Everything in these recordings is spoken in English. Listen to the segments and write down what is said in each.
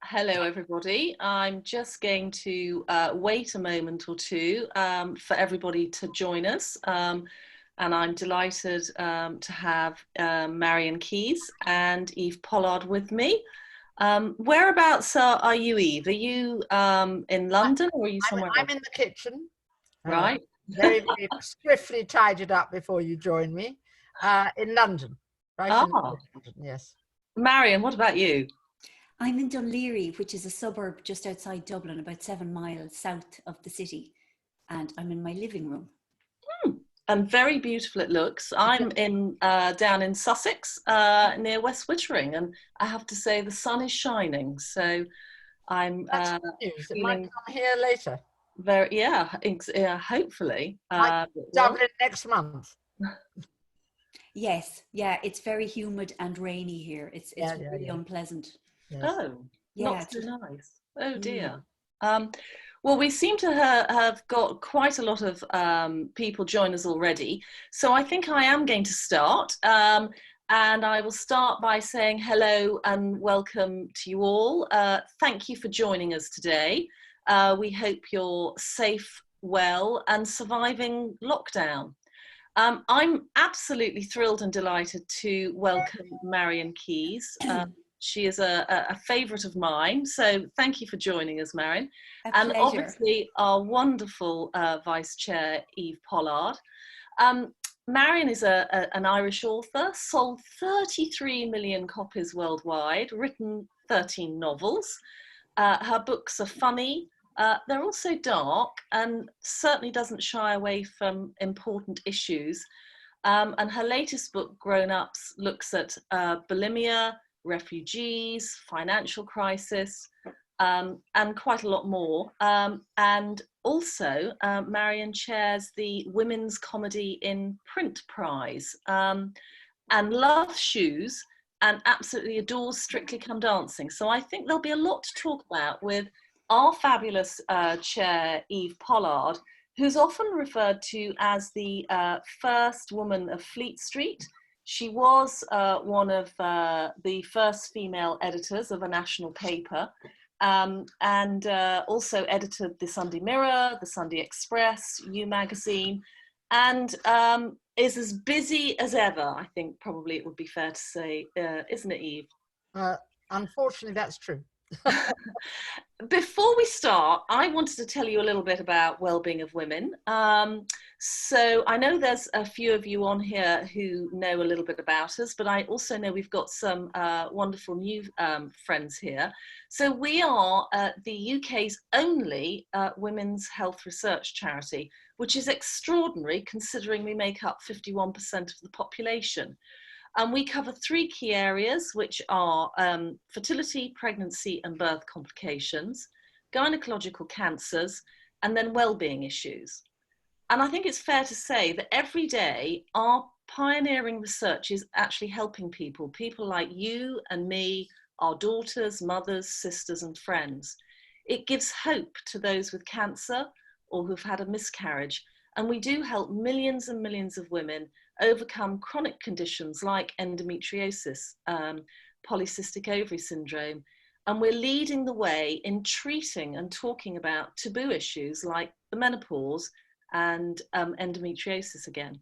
Hello, everybody. I'm just going to wait a moment or two for everybody to join us. And I'm delighted to have Marian Keyes and Eve Pollard with me. Whereabouts are you, Eve? Are you in London or are you somewhere I'm else? in the kitchen. Right. Very, very swiftly tidied up before you join me. In London. Right in Ah, London, yes. Marian, what about you? I'm in Dunleary, which is a suburb just outside Dublin, about 7 miles south of the city. And I'm in my living room. And very beautiful it looks. I'm in down in Sussex, near West Wittering, and I have to say the sun is shining. So I'm That's good news. It might feeling come here later. very, yeah, hopefully. Dublin next month. Yes, yeah, it's very humid and rainy here. It's really unpleasant. Yes. Oh, Yeah, not so nice. Oh dear. Mm. Well, we seem to have got quite a lot of people join us already. So I think I am going to start. And I will start by saying hello and welcome to you all. Thank you for joining us today. We hope you're safe, well, and surviving lockdown. I'm absolutely thrilled and delighted to welcome Marian Keyes. She is a favourite of mine, so thank you for joining us, Marian. And pleasure. Obviously our wonderful Vice Chair, Eve Pollard. Marian is an Irish author, sold 33 million copies worldwide, written 13 novels. Her books are funny, they're also dark and certainly doesn't shy away from important issues. And her latest book, Grown Ups, looks at bulimia, refugees, financial crisis, and quite a lot more. And also, Marian chairs the Women's Comedy in Print Prize and loves shoes and absolutely adores Strictly Come Dancing. So I think there'll be a lot to talk about with our fabulous chair, Eve Pollard, who's often referred to as the first woman of Fleet Street. She was one of the first female editors of a national paper, and also edited the Sunday Mirror, the Sunday Express, You Magazine, and is as busy as ever, I think probably it would be fair to say, isn't it, Eve? Unfortunately, that's true. Before we start, I wanted to tell you a little bit about well-being of women. So I know there's a few of you on here who know a little bit about us, but I also know we've got some wonderful new friends here. So we are the UK's only women's health research charity, which is extraordinary considering we make up 51% of the population. And we cover 3 key areas, which are fertility, pregnancy and birth complications, gynecological cancers, and then well-being issues. And I think it's fair to say that every day our pioneering research is actually helping people like you and me, our daughters, mothers, sisters and friends. It gives hope to those with cancer or who've had a miscarriage. And we do help millions and millions of women overcome chronic conditions like endometriosis, polycystic ovary syndrome, and we're leading the way in treating and talking about taboo issues like the menopause and endometriosis again.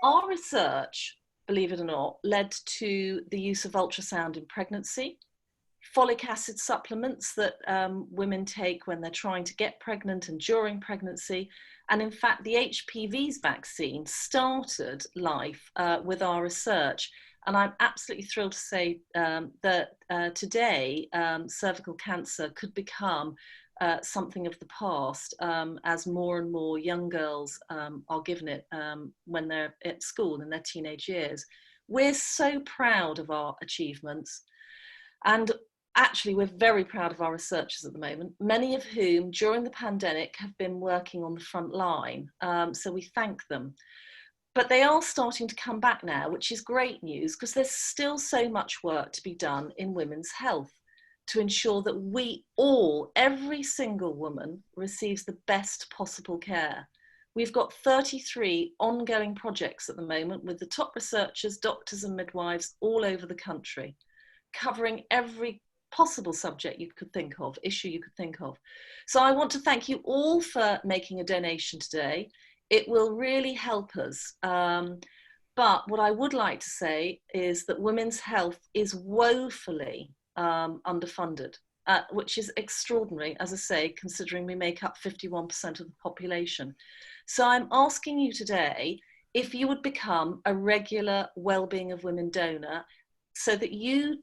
Our research, believe it or not, led to the use of ultrasound in pregnancy, folic acid supplements that women take when they're trying to get pregnant and during pregnancy. And in fact, the HPV vaccine started life with our research. And I'm absolutely thrilled to say that today, cervical cancer could become something of the past as more and more young girls are given it when they're at school in their teenage years. We're so proud of our achievements. And actually, we're very proud of our researchers at the moment, many of whom during the pandemic have been working on the front line. So we thank them. But they are starting to come back now, which is great news because there's still so much work to be done in women's health to ensure that we all, every single woman, receives the best possible care. We've got 33 ongoing projects at the moment with the top researchers, doctors and midwives all over the country, covering every possible subject you could think of, issue you could think of. So I want to thank you all for making a donation today. It will really help us. But what I would like to say is that women's health is woefully underfunded, which is extraordinary, as I say, considering we make up 51% of the population. So I'm asking you today if you would become a regular Wellbeing of Women donor so that you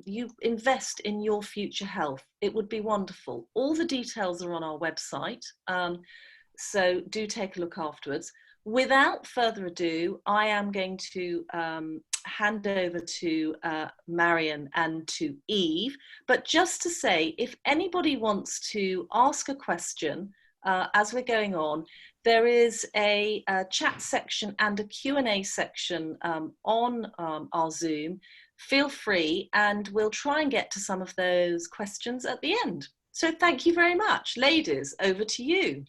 you invest in your future health. It would be wonderful. All the details are on our website, so do take a look afterwards. Without further ado, I am going to hand over to Marian and to Eve. But just to say, if anybody wants to ask a question as we're going on, there is a chat section and a Q&A section on our Zoom. Feel free, and we'll try and get to some of those questions at the end. So thank you very much. Ladies, over to you.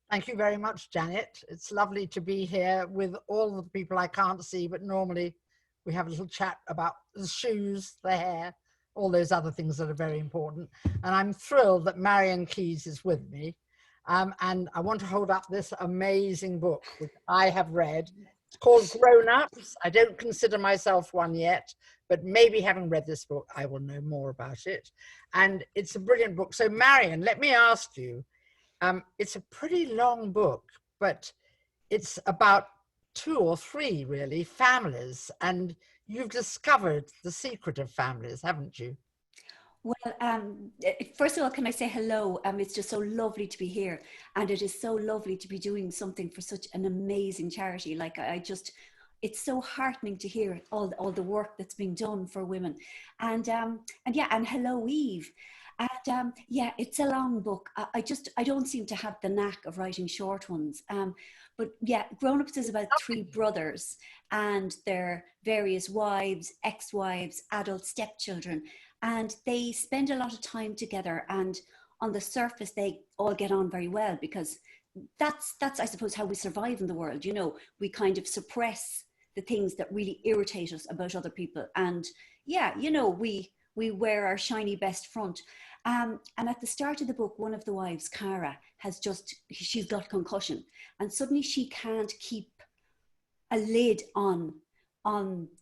Thank you very much, Janet. It's lovely to be here with all the people I can't see, but normally we have a little chat about the shoes, the hair, all those other things that are very important. And I'm thrilled that Marian Keyes is with me. And I want to hold up this amazing book, which I have read. It's called Grown Ups. I don't consider myself one yet, but maybe having read this book, I will know more about it. And it's a brilliant book. So Marian, let me ask you, it's a pretty long book, but it's about 2 or 3 really families, and you've discovered the secret of families, haven't you? Well, first of all, can I say hello? It's just so lovely to be here, and it is so lovely to be doing something for such an amazing charity. Like it's so heartening to hear all the work that's being done for women, and yeah, and hello, Eve. And yeah, it's a long book. I don't seem to have the knack of writing short ones. But yeah, Grown Ups is about 3 brothers and their various wives, ex-wives, adult stepchildren. And they spend a lot of time together. And on the surface, they all get on very well, because that's I suppose, how we survive in the world. You know, we kind of suppress the things that really irritate us about other people. And yeah, you know, we wear our shiny best front. And at the start of the book, one of the wives, Cara, she's got concussion, and suddenly she can't keep a lid on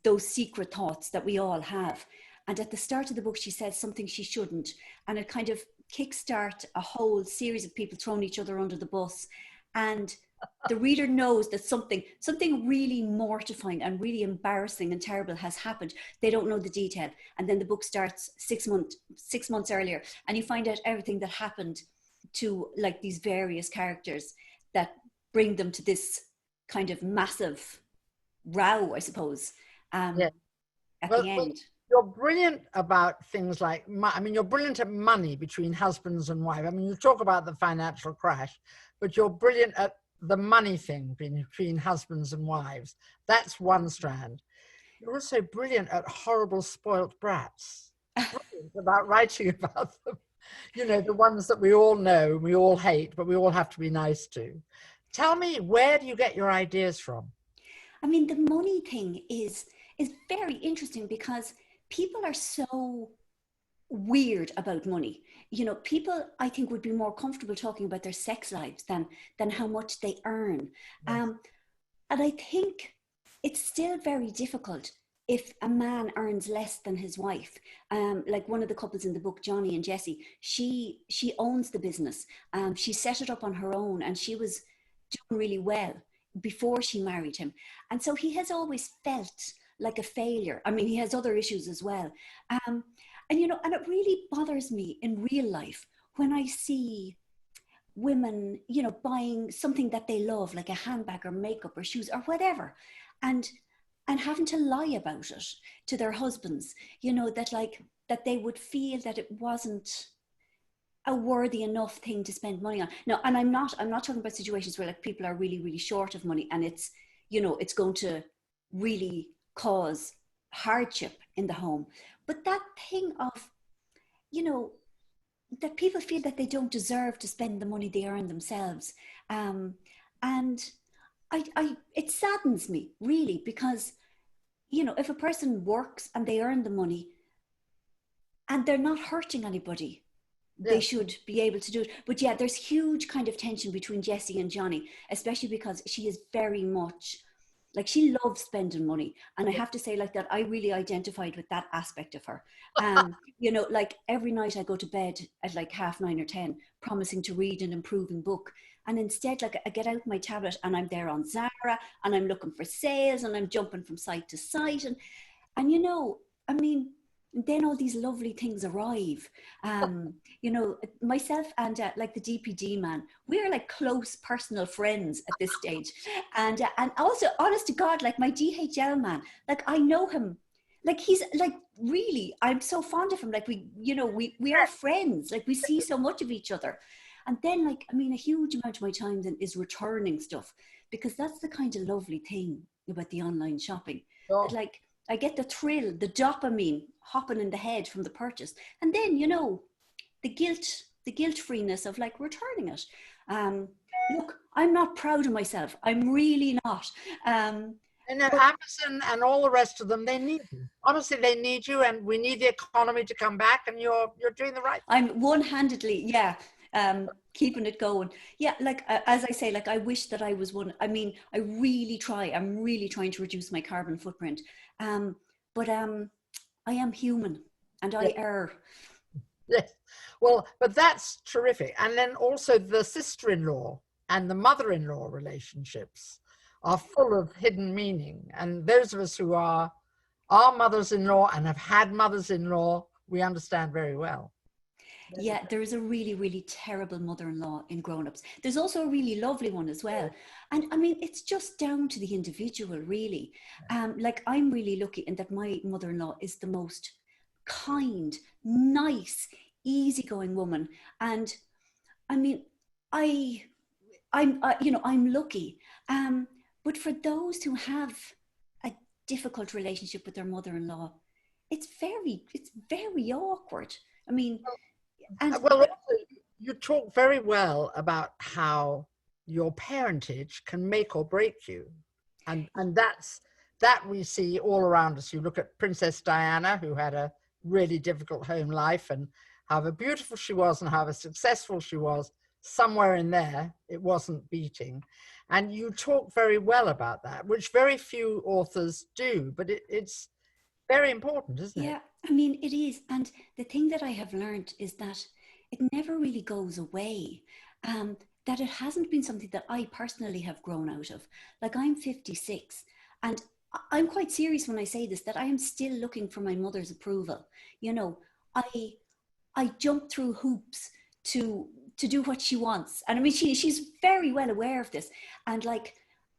those secret thoughts that we all have. And at the start of the book, she says something she shouldn't, and it kind of kickstart a whole series of people throwing each other under the bus. And the reader knows that something really mortifying and really embarrassing and terrible has happened. They don't know the detail. And then the book starts 6 months earlier, and you find out everything that happened to like these various characters that bring them to this kind of massive row, I suppose, Yeah. at the end. You're brilliant about things like, you're brilliant at money between husbands and wives. I mean, you talk about the financial crash, but you're brilliant at the money thing between husbands and wives. That's one strand. You're also brilliant at horrible spoilt brats. Brilliant about writing about them. You know, the ones that we all know, we all hate, but we all have to be nice to. Tell me, where do you get your ideas from? I mean, the money thing is very interesting, because people are so weird about money. You know, people, I think, would be more comfortable talking about their sex lives than how much they earn. Yes. And I think it's still very difficult if a man earns less than his wife. Like one of the couples in the book, Johnny and Jessie, she owns the business. She set it up on her own, and she was doing really well before she married him. And so he has always felt like a failure. I mean, he has other issues as well. And, you know, and it really bothers me in real life when I see women, you know, buying something that they love, like a handbag or makeup or shoes or whatever, and having to lie about it to their husbands, you know, that they would feel that it wasn't a worthy enough thing to spend money on. No, and I'm not talking about situations where like people are really, really short of money, and it's, you know, it's going to really cause hardship in the home. But that thing of, you know, that people feel that they don't deserve to spend the money they earn themselves. And it saddens me really, because, you know, if a person works and they earn the money, and they're not hurting anybody. Yeah. They should be able to do it. But yeah, there's huge kind of tension between Jessie and Johnny, especially because she is very much like, she loves spending money. And I have to say, like, that I really identified with that aspect of her. You know, like every night I go to bed at like 9:30 or 10, promising to read an improving book. And instead, like, I get out my tablet and I'm there on Zara and I'm looking for sales and I'm jumping from site to site. And you know, I mean, then all these lovely things arrive. You know, myself and like the DPD man, we're like close personal friends at this stage. And also, honest to God, like my DHL man, like I know him, like he's like, really, I'm so fond of him. Like we, you know, we are friends, like we see so much of each other. And then, like, I mean, a huge amount of my time then is returning stuff, because that's the kind of lovely thing about the online shopping. Oh. That, like, I get the thrill, the dopamine hopping in the head from the purchase. And then, you know, the guilt freeness of like returning it. Look, I'm not proud of myself. I'm really not. And Amazon and all the rest of them, they need you. Honestly, they need you, and we need the economy to come back, and you're doing the right thing. I'm one-handedly, yeah, keeping it going. Yeah, like as I say, like I wish that I was one. I mean, I'm really trying to reduce my carbon footprint. But I am human and I err. Yes. Well, but that's terrific. And then also the sister-in-law and the mother-in-law relationships are full of hidden meaning. And those of us who are mothers-in-law and have had mothers-in-law, we understand very well. Yeah, there is a really, really terrible mother-in-law in Grown Ups. There's also a really lovely one as well. And I mean, it's just down to the individual, really. Like, I'm really lucky in that my mother-in-law is the most kind, nice, easygoing woman. And I mean, I'm lucky. But for those who have a difficult relationship with their mother-in-law, it's very awkward. I mean, well, also, you talk very well about how your parentage can make or break you, and that we see all around us. You look at Princess Diana, who had a really difficult home life, and however beautiful she was and however successful she was, somewhere in there it wasn't beating. And you talk very well about that, which very few authors do, but it's very important, isn't it? Yeah, I mean, it is. And the thing that I have learned is that it never really goes away. That it hasn't been something that I personally have grown out of. Like, I'm 56 and I'm quite serious when I say this, that I am still looking for my mother's approval. You know, I jump through hoops to do what she wants. And I mean, she's very well aware of this. And like,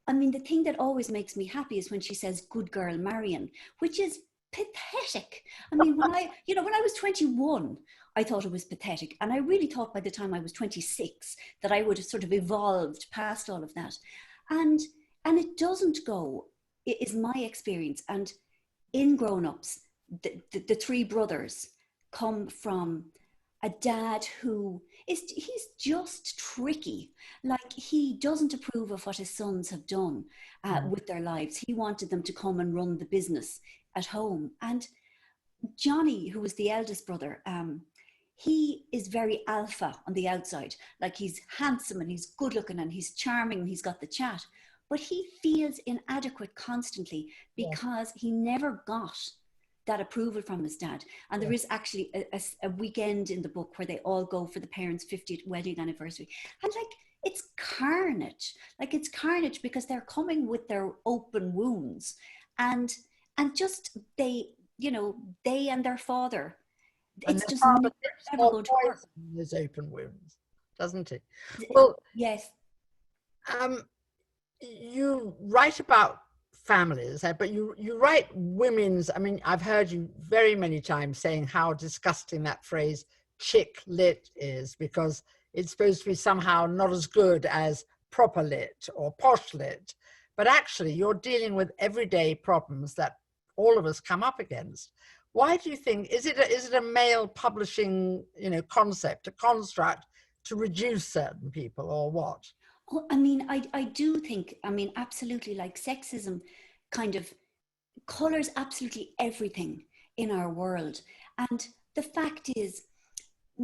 I mean, the thing that always makes me happy is when she says, "Good girl, Marian," which is pathetic. I mean, when I was 21, I thought it was pathetic. And I really thought by the time I was 26 that I would have sort of evolved past all of that. And it doesn't go, it is my experience. And in Grown Ups, the three brothers come from a dad he's just tricky. Like, he doesn't approve of what his sons have done with their lives. He wanted them to come and run the business at home. And Johnny, who was the eldest brother, he is very alpha on the outside. Like, he's handsome and he's good looking and he's charming and he's got the chat, but he feels inadequate constantly because he never got that approval from his dad. And there is actually a weekend in the book where they all go for the parents' 50th wedding anniversary. And like, it's carnage. Like, it's carnage because they're coming with their open wounds. And just they and their father, it's just never going to work. His open wounds, doesn't it? Well, yes. You write about families, but you write women's. I mean, I've heard you very many times saying how disgusting that phrase "chick lit" is, because it's supposed to be somehow not as good as proper lit or posh lit. But actually, you're dealing with everyday problems that all of us come up against. Why do you think, is it a male publishing, concept, a construct to reduce certain people, or what? Well, I mean, I do think, I mean, absolutely, like, sexism kind of colors absolutely everything in our world. And the fact is,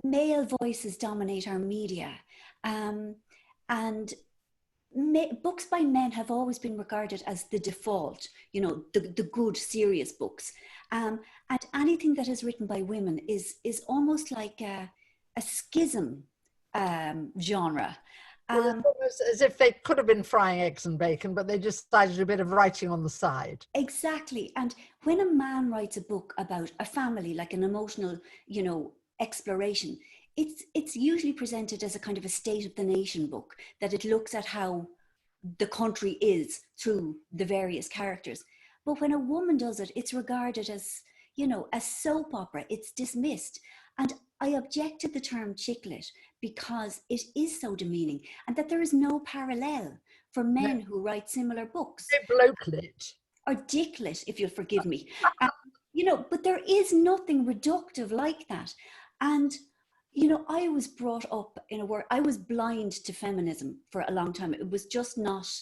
male voices dominate our media, and books by men have always been regarded as the default, you know, the good, serious books. And anything that is written by women is almost like a schism genre. Well, it's almost as if they could have been frying eggs and bacon, but they just decided a bit of writing on the side. Exactly. And when a man writes a book about a family, like an emotional, you know, exploration, it's usually presented as a kind of a state of the nation book, that it looks at how the country is through the various characters. But when a woman does it, it's regarded as, you know, a soap opera. It's dismissed. And I object to the term chicklit because it is so demeaning, and that there is no parallel for men who write similar books. Blokelit. Or dicklit, if you'll forgive me. You know, but there is nothing reductive like that. And, you know, I was brought up in a world, I was blind to feminism for a long time. It was just not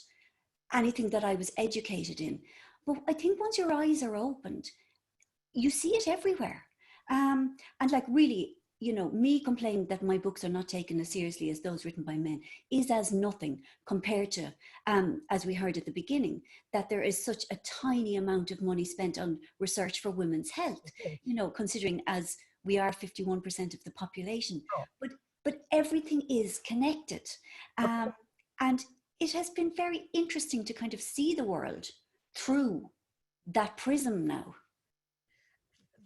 anything that I was educated in. But I think once your eyes are opened, you see it everywhere. And like, really, you know, me complaining that my books are not taken as seriously as those written by men is as nothing compared to, as we heard at the beginning, that there is such a tiny amount of money spent on research for women's health, you know, considering as we are 51% of the population. But everything is connected. And it has been very interesting to kind of see the world through that prism now.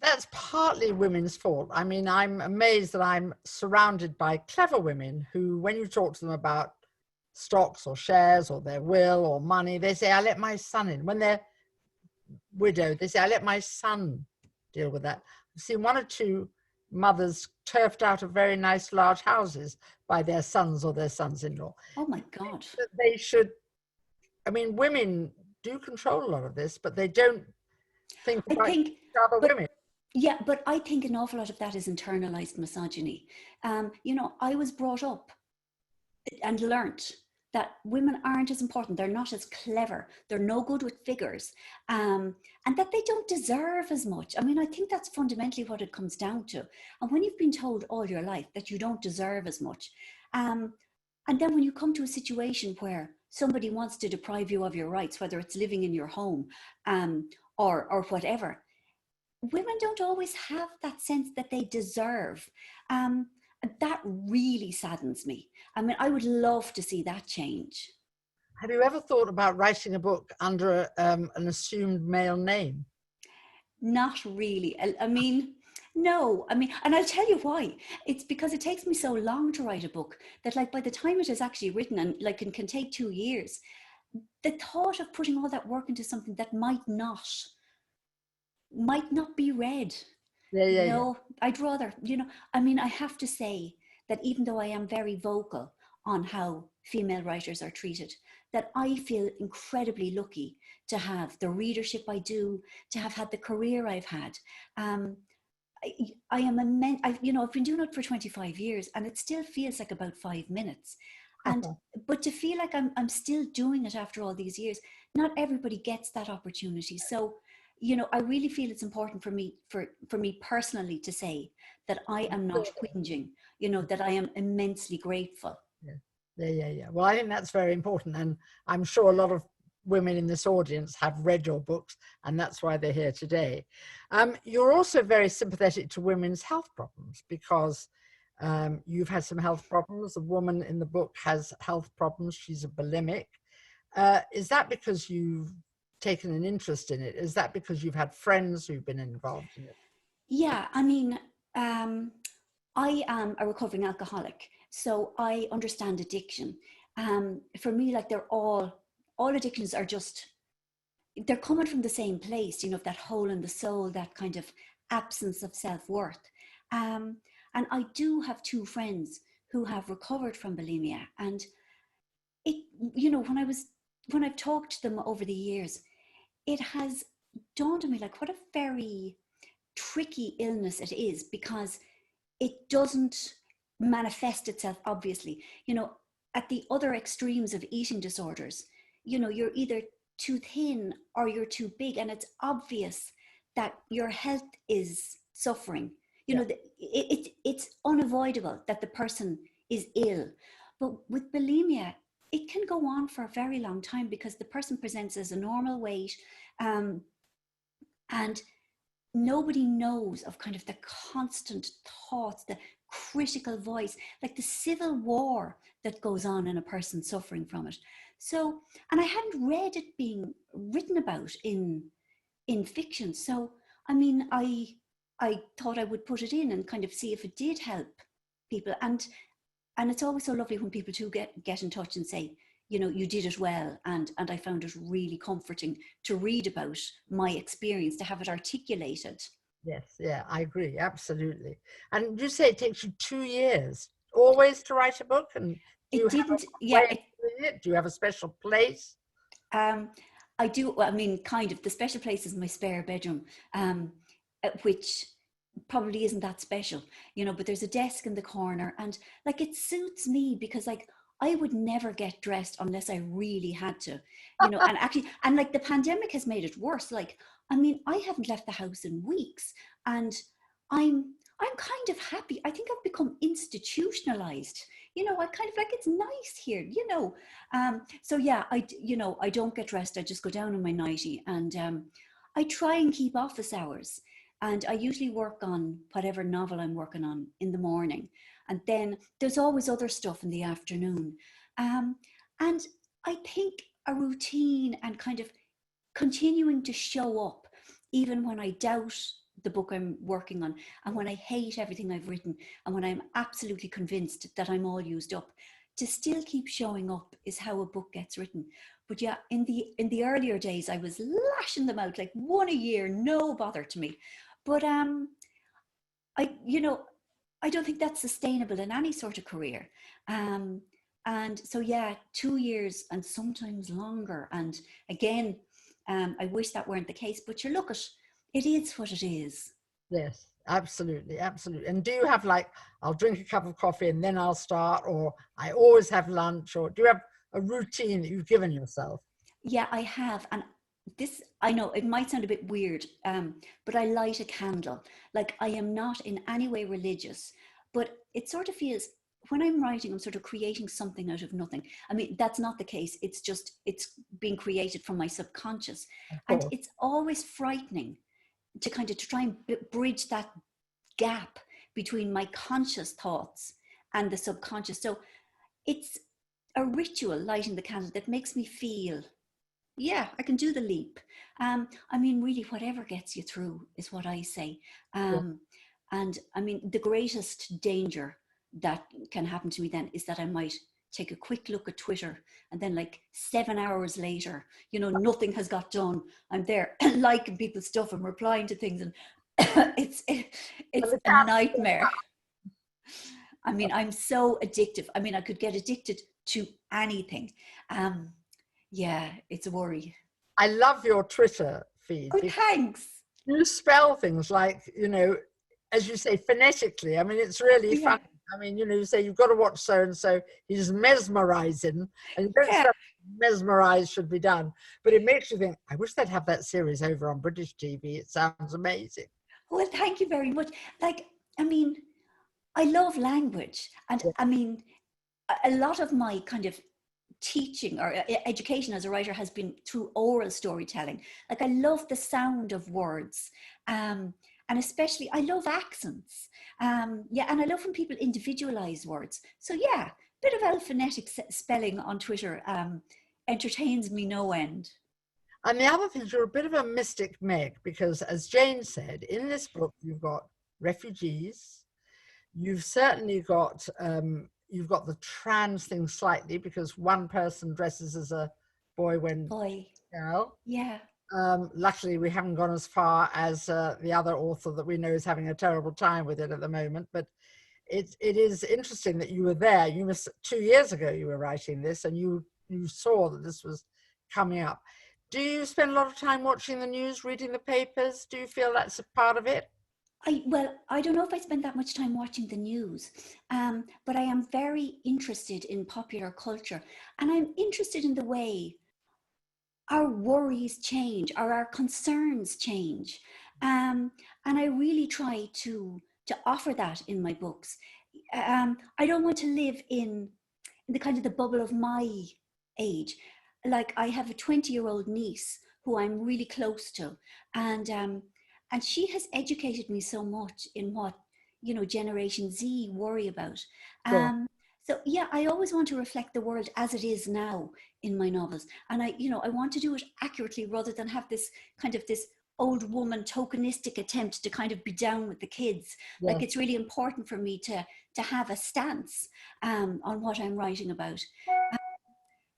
That's partly women's fault. I mean, I'm amazed that I'm surrounded by clever women who, when you talk to them about stocks or shares or their will or money, they say, I let my son in. When they're widowed, they say, I let my son deal with that. I've seen one or two mothers turfed out of very nice large houses by their sons or their sons-in-law. Oh my God. They should, I mean, women do control a lot of this, but they don't think about other women. Yeah, but I think an awful lot of that is internalized misogyny. You know, I was brought up and learnt that women aren't as important. They're not as clever. They're no good with figures. And that they don't deserve as much. I mean, I think that's fundamentally what it comes down to. And when you've been told all your life that you don't deserve as much, and then when you come to a situation where somebody wants to deprive you of your rights, whether it's living in your home or whatever, women don't always have that sense that they deserve. That really saddens me. I mean, I would love to see that change. Have you ever thought about writing a book under an assumed male name? Not really. I mean, no. I mean, and I'll tell you why. It's because it takes me so long to write a book that, like, by the time it is actually written, and like it can take 2 years, the thought of putting all that work into something that might not be read. Yeah. I'd rather, you know, I mean, I have to say that even though I am very vocal on how female writers are treated, that I feel incredibly lucky to have the readership I do, to have had the career I've had. I am you know, I've been doing it for 25 years and it still feels like about 5 minutes. But to feel like I'm still doing it after all these years, not everybody gets that opportunity. So, you know, I really feel it's important for me personally to say that I am not whinging, you know, that I am immensely grateful. Yeah. Well, I think that's very important. And I'm sure a lot of women in this audience have read your books, and that's why they're here today. You're also very sympathetic to women's health problems because you've had some health problems. The woman in the book has health problems. She's a bulimic. Is that because you've taken an interest in it? Is that because you've had friends who've been involved in it? Yeah, I mean, I am a recovering alcoholic, so I understand addiction. For me, like, they're all addictions are just, they're coming from the same place, you know, that hole in the soul, that kind of absence of self-worth. And I do have 2 friends who have recovered from bulimia, and it, you know, when I've talked to them over the years, it has dawned on me like what a very tricky illness it is, because it doesn't manifest itself obviously, you know, at the other extremes of eating disorders. You know, you're either too thin or you're too big, and it's obvious that your health is suffering. You know, it's unavoidable that the person is ill. But with bulimia, it can go on for a very long time because the person presents as a normal weight, and nobody knows of kind of the constant thoughts, the critical voice, like the civil war that goes on in a person suffering from it. So, and I hadn't read it being written about in fiction. So, I mean, I thought I would put it in and kind of see if it did help people. And it's always so lovely when people do get in touch and say, you know, you did it well. And I found it really comforting to read about my experience, to have it articulated. Yes, yeah, I agree, absolutely. And you say it takes you 2 years always to write a book, and do you have a way of doing it? Do you have a special place? I do. I mean, kind of. The special place is my spare bedroom, which probably isn't that special, you know, but there's a desk in the corner, and like it suits me because like I would never get dressed unless I really had to, you know. And actually, and like the pandemic has made it worse. Like, I mean, I haven't left the house in weeks, and I'm kind of happy. I think I've become institutionalized. You know, I kind of like, it's nice here, you know. So yeah, I don't get dressed. I just go down in my nightie, and I try and keep office hours. And I usually work on whatever novel I'm working on in the morning. And then there's always other stuff in the afternoon. And I think a routine and kind of continuing to show up, even when I doubt the book I'm working on, and when I hate everything I've written, and when I'm absolutely convinced that I'm all used up, to still keep showing up is how a book gets written. But yeah, in the earlier days, I was lashing them out like one a year, no bother to me. But I don't think that's sustainable in any sort of career. And so yeah, 2 years and sometimes longer. And again, I wish that weren't the case, but you look at it is what it is. Yes, absolutely, absolutely. And do you have like, I'll drink a cup of coffee and then I'll start, or I always have lunch, or do you have a routine that you've given yourself? Yeah, I have. And this, I know it might sound a bit weird, but I light a candle. Like, I am not in any way religious, but it sort of feels, when I'm writing, I'm sort of creating something out of nothing. I mean, that's not the case. It's just, it's being created from my subconscious. And it's always frightening to kind of to try and bridge that gap between my conscious thoughts and the subconscious. So it's a ritual, lighting the candle, that makes me feel, yeah, I can do the leap. I mean, really, whatever gets you through is what I say. And I mean, the greatest danger that can happen to me then is that I might take a quick look at Twitter, and then like 7 hours later, you know, nothing has got done. I'm there liking people's stuff and replying to things, and it's a nightmare. I mean, I'm so addictive. I mean, I could get addicted to anything. Yeah, it's a worry. I love your Twitter feed. Oh, thanks. You spell things like, you know, as you say, phonetically. I mean, it's really fun. I mean, you know, you say you've got to watch so-and-so, he's mesmerizing, and you don't say mesmerized should be done, but it makes you think, I wish they'd have that series over on British TV. It sounds amazing. Well, thank you very much. Like, I mean, I love language. And I mean, a lot of my kind of teaching or education as a writer has been through oral storytelling. Like, I love the sound of words. And especially, I love accents. Yeah, and I love when people individualize words. So yeah, a bit of alphonetic spelling on Twitter entertains me no end. And the other thing is, you're a bit of a mystic, Meg, because as Jane said, in this book, you've got refugees. You've certainly got, you've got the trans thing slightly, because one person dresses as a boy when girl. Yeah. Luckily, we haven't gone as far as the other author that we know is having a terrible time with it at the moment. But it is interesting that you were there. You must, 2 years ago you were writing this, and you saw that this was coming up. Do you spend a lot of time watching the news, reading the papers? Do you feel that's a part of it? Well, I don't know if I spend that much time watching the news, but I am very interested in popular culture, and I'm interested in the way our worries change or our concerns change. And I really try to to offer that in my books. I don't want to live in the kind of the bubble of my age. Like I have a 20-year-old niece who I'm really close to, and she has educated me so much in what, you know, Generation Z worry about. Sure. So yeah, I always want to reflect the world as it is now in my novels, and I want to do it accurately rather than have this kind of this old woman tokenistic attempt to kind of be down with the kids. Yeah. Like it's really important for me to have a stance on what I'm writing about.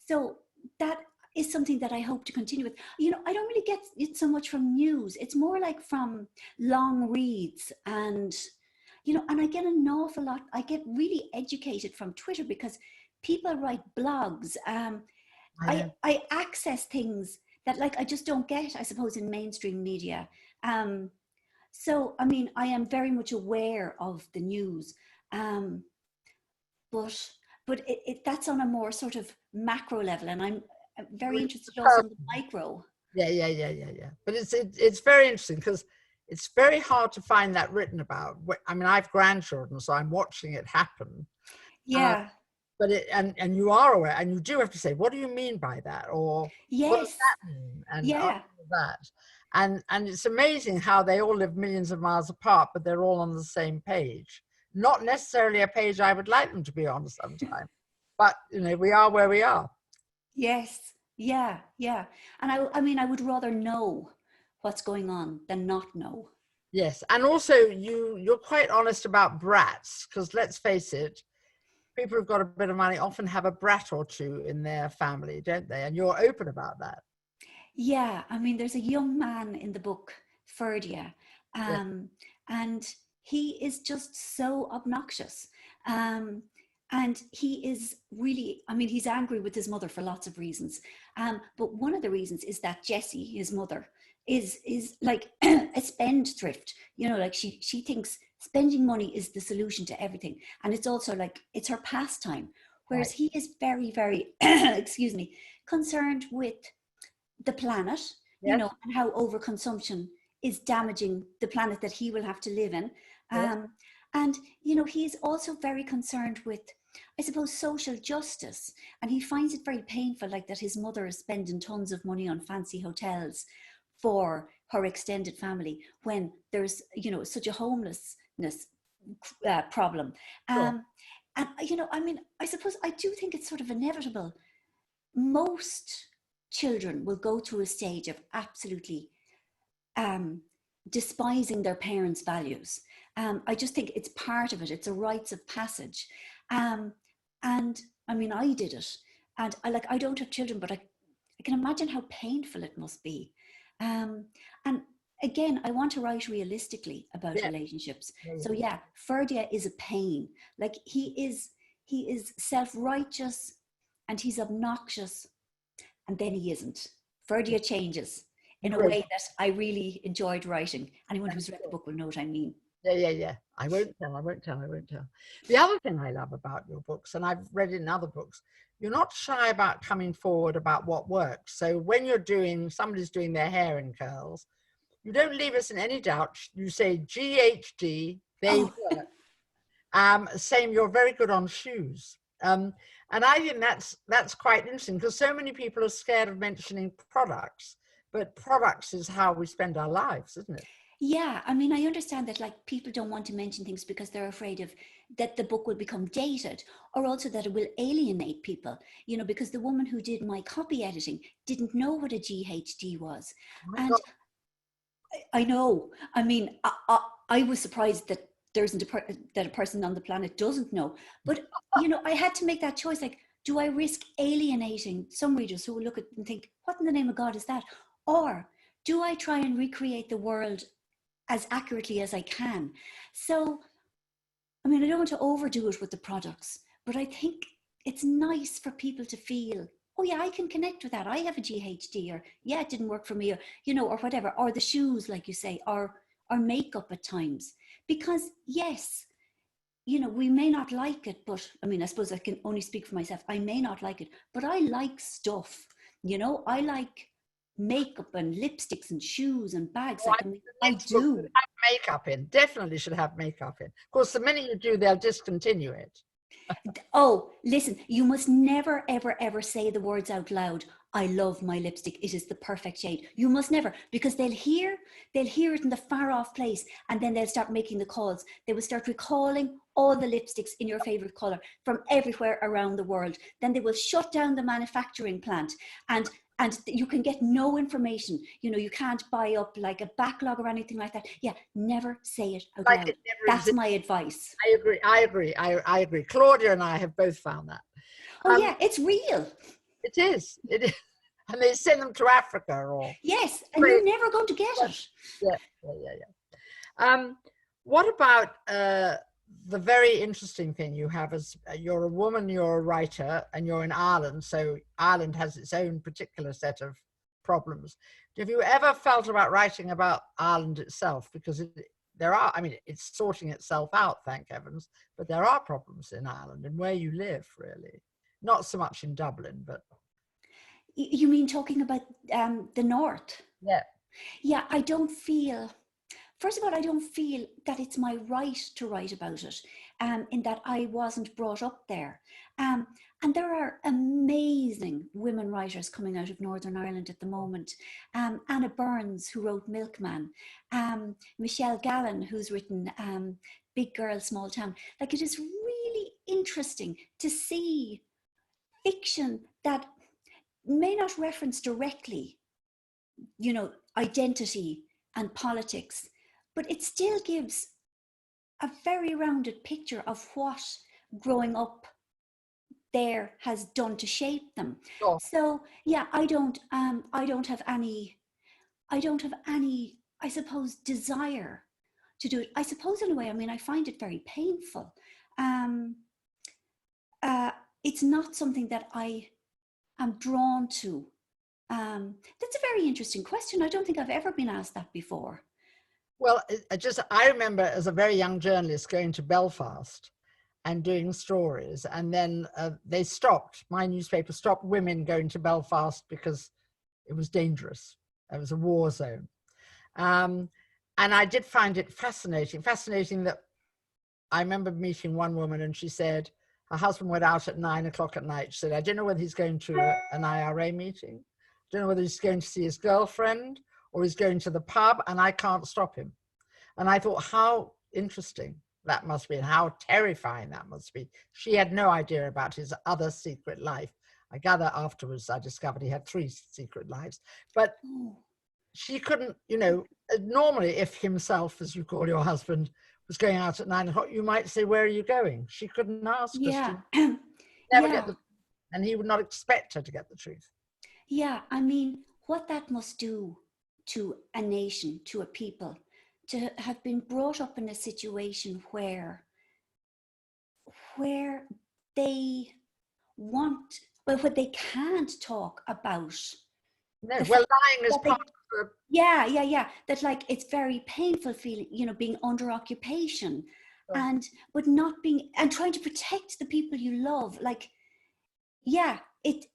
So that is something that I hope to continue with. You know, I don't really get it so much from news. It's more like from long reads, and, you know, and I get an awful lot. I get really educated from Twitter because people write blogs. I access things that like I just don't get, I suppose, in mainstream media. So, I mean, I am very much aware of the news, but that's on a more sort of macro level, and I'm very interested also in the micro. Yeah. But it's very interesting because it's very hard to find that written about. I mean, I have grandchildren, so I'm watching it happen. Yeah. But and you are aware, and you do have to say, what do you mean by that? Or what does Yes. that mean? And Yeah. all that. And it's amazing how they all live millions of miles apart, but they're all on the same page. Not necessarily a page I would like them to be on sometime. But, you know, we are where we are. Yes. Yeah. Yeah. And I mean, I would rather know what's going on than not know. Yes. And also you're quite honest about brats, because let's face it, people who've got a bit of money often have a brat or two in their family, don't they? And you're open about that. Yeah, I mean, there's a young man in the book, Ferdia, Yeah. and he is just so obnoxious. And he is really, I mean, he's angry with his mother for lots of reasons. But one of the reasons is that Jessie, his mother, is like a spendthrift. You know, like she thinks spending money is the solution to everything. And it's also like, it's her pastime. Whereas Right. he is very, very, excuse me, concerned with the planet, you Yes. know, and how overconsumption is damaging the planet that he will have to live in. Yes. And, you know, he's also very concerned with, I suppose, social justice. And he finds it very painful, like that his mother is spending tons of money on fancy hotels for her extended family when there's, you know, such a homelessness problem. Sure. And, you know, I mean, I suppose I do think it's sort of inevitable. Most children will go through a stage of absolutely despising their parents' values. I just think it's part of it. It's a rites of passage. And I mean, I did it. And I don't have children, but I can imagine how painful it must be. And again, I want to write realistically about relationships. So yeah, Ferdia is a pain. Like he is self-righteous and he's obnoxious, and then he isn't. Ferdia changes in a way that I really enjoyed writing. Anyone who's read the book will know what I mean. Yeah. I won't tell. The other thing I love about your books, and I've read in other books, you're not shy about coming forward about what works. So when somebody's doing their hair in curls, you don't leave us in any doubt. You say GHD, they work. Same, you're very good on shoes. And I think that's quite interesting because so many people are scared of mentioning products, but products is how we spend our lives, isn't it? Yeah, I mean, I understand that like people don't want to mention things because they're afraid of that the book will become dated, or also that it will alienate people, you know, because the woman who did my copy editing didn't know what a GHD was. And I know, I mean, I was surprised that there isn't that a person on the planet doesn't know. But, you know, I had to make that choice. Like, do I risk alienating some readers who will look at it and think, what in the name of God is that? Or do I try and recreate the world as accurately as I can? So, I mean, I don't want to overdo it with the products, but I think it's nice for people to feel, oh yeah, I can connect with that. I have a GHD, or yeah, it didn't work for me, or, you know, or whatever, or the shoes, like you say, or makeup at times. Because yes, you know, we may not like it, but I mean, I suppose I can only speak for myself. I may not like it, but I like stuff, you know, I like makeup and lipsticks and shoes and bags. Oh, Like, I mean, I do. Have makeup in. Definitely should have makeup in. Of course, the minute you do, they'll discontinue it. Oh, listen, you must never, ever, ever say the words out loud. I love my lipstick. It is the perfect shade. You must never, because they'll hear it in the far off place, and then they'll start making the calls. They will start recalling all the lipsticks in your favorite color from everywhere around the world. Then they will shut down the manufacturing plant, and you can get no information. You know, you can't buy up like a backlog or anything like that. Yeah, never say it out loud. That's my advice. I agree. Claudia and I have both found that. Oh yeah, it's real. It is. And they send them to Africa or... Yes, and you're never going to get it. Yeah. What about the very interesting thing you have is you're a woman, you're a writer, and you're in Ireland, so Ireland has its own particular set of problems. Have you ever felt about writing about Ireland itself? Because there are, I mean, it's sorting itself out, thank heavens, but there are problems in Ireland and where you live, really. Not so much in Dublin, but... You mean talking about the North? Yeah. Yeah, I don't feel... First of all, I don't feel that it's my right to write about it, in that I wasn't brought up there. And there are amazing women writers coming out of Northern Ireland at the moment. Anna Burns, who wrote Milkman. Michelle Gallen, who's written Big Girl, Small Town. Like, it is really interesting to see fiction that may not reference directly, you know, identity and politics, but it still gives a very rounded picture of what growing up there has done to shape them. Sure. So yeah, I don't have any, I suppose, desire to do it. I suppose in a way, I mean, I find it very painful. It's not something that I am drawn to. That's a very interesting question. I don't think I've ever been asked that before. Well, I remember as a very young journalist going to Belfast and doing stories, and then they stopped, my newspaper stopped women going to Belfast because it was dangerous. It was a war zone. And I did find it fascinating that I remember meeting one woman and she said her husband went out at 9 o'clock at night. She said, I don't know whether he's going to an IRA meeting. I don't know whether he's going to see his girlfriend or he's going to the pub, and I can't stop him. And I thought, how interesting that must be and how terrifying that must be. She had no idea about his other secret life. I gather afterwards I discovered he had 3 secret lives. But she couldn't, you know, normally if himself, as you call your husband, was going out at 9 o'clock, you might say, where are you going? She couldn't ask. Yeah. Never get the, and he would not expect her to get the truth. Yeah, I mean, what that must do to a nation, to a people, to have been brought up in a situation where they want, but what they can't talk about. No, well, lying is part of the... Yeah. That, like, it's very painful feeling, you know, being under occupation, but not being, and trying to protect the people you love. Like, yeah, it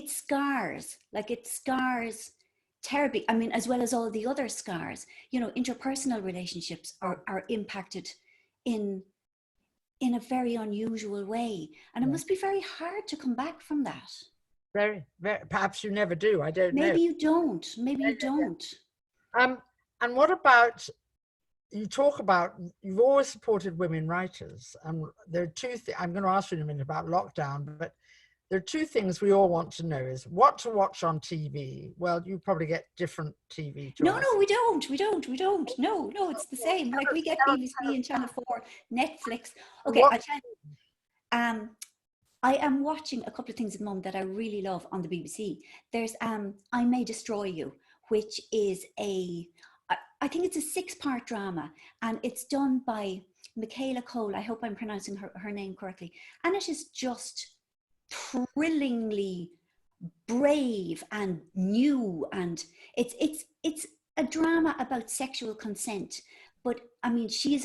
scars. Like, it scars terribly. I mean, as well as all the other scars, you know, interpersonal relationships are impacted in a very unusual way. And it must be very hard to come back from that. Very, very. Perhaps you never do. I don't know. Maybe you don't. Maybe you don't. And what about, you talk about, you've always supported women writers. And there are 2 things, I'm going to ask you in a minute about lockdown, but there are 2 things we all want to know is what to watch on TV. Well, you probably get different TV. No, we don't. No, it's the same. Like, we get BBC and Channel 4, Netflix. Okay, I'll tell you. I am watching a couple of things at the moment that I really love on the BBC. There's I May Destroy You, which is I think it's a 6-part drama, and it's done by Michaela Cole. I hope I'm pronouncing her name correctly. And it is just thrillingly brave and new, and it's a drama about sexual consent. But I mean, she